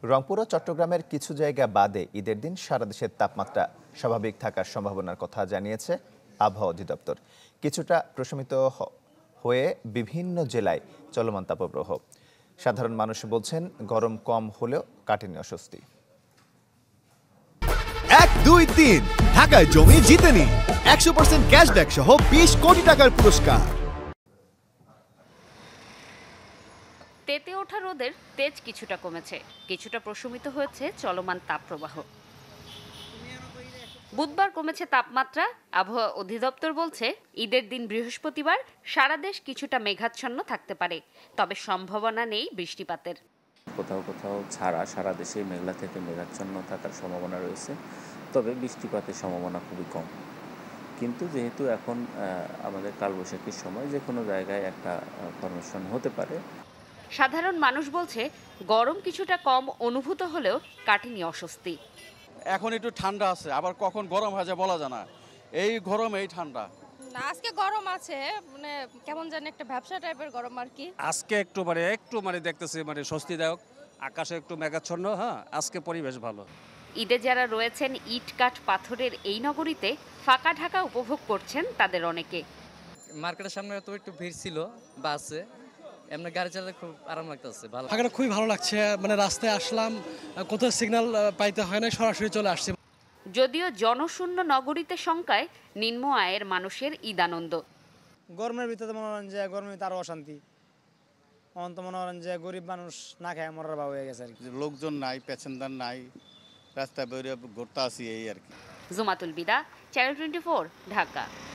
রংপুর ও চট্টগ্রামের কিছু জায়গা বাদে ঈদের দিন সারা দেশের তাপমাত্রা স্বাভাবিক থাকার সম্ভাবনার কথা জানিয়েছে আবহাওয়া অধিদপ্তর। কিছুটা প্রশমিত হয়ে বিভিন্ন জেলায় চলমান তাপপ্রবাহ। সাধারণ মানুষ বলছেন গরম কম হলেও কাটেনি অস্বস্তি। 1, 2, 3 ঢাকায় জমি জিতে নিন 100% ক্যাশব্যাক সহ 20 কোটি টাকার পুরস্কার। তেতে ওঠা রোদের তেজ কিছুটা কমেছে, কিছুটা প্রশমিত হয়েছে চলমান তাপপ্রবাহ। বুধবার কমেছে তাপমাত্রা। আবহাওয়া অধিদপ্তর বলছে ঈদের দিন বৃহস্পতিবার সারা দেশ কিছুটা মেঘাচ্ছন্ন থাকতে পারে, তবে সম্ভাবনা নেই বৃষ্টিপাতের। কোথাও কোথাও ছাড়া সারা দেশে মেঘলা থেকে মেঘাচ্ছন্ন থাকার সম্ভাবনা রয়েছে, তবে বৃষ্টিপাতের সম্ভাবনা খুবই কম। কিন্তু যেহেতু এখন আমাদের কালবৈশাখীর সময়, যে কোনো জায়গায় একটা ফরমেশন হতে পারে। সাধারণ মানুষ বলছে গরম কিছুটা কম অনুভূত হলেও কাটেনি অস্বস্তি। এখন একটু ঠান্ডা আছে, আবার কখন গরম হয়ে যায় বলা যায় না। এই গরম এই ঠান্ডা না, আজকে গরম আছে, মানে কেমন জানি একটা ব্যবসা টাইপের গরম আর কি। আজকে একটু দেখতেছি স্বস্তিদায়ক, আকাশে একটু মেঘাচ্ছন্ন। আজকে পরিবেশ ভালো। ঈদে যারা রয়েছেন ইট কাঠ পাথরের এই নগরীতে ফাঁকা ঢাকা উপভোগ করছেন তাদের অনেকে। মার্কেটের সামনে তো একটু ভিড় ছিল, বাসে এমনি গাড়ি চালাতে খুব আরাম লাগতেছে, ভালো। ফাঁকাটা খুবই ভালো লাগছে, রাস্তায় আসলাম, কোথাও সিগন্যাল পাইতে হয় না, সরাসরি চলে আসছে। যদিও জনশূন্য নগরীতে সংখ্যায় নিম্ন আয়ের মানুষের ঈদ আনন্দ। গরমের ভিতরে মনে করেন যে গরমের ভিতরে আরো অশান্তি, অন্ত মনে করেন যে গরিব মানুষ না খায় মরার ভাব হয়ে গেছে আর কি। লোকজন নাই, প্যাসেঞ্জার নাই, রাস্তায় বেরিয়ে ঘুরতে আসি এই আর কি। জুমাতুল বিদা, চ্যানেল 24, ঢাকা।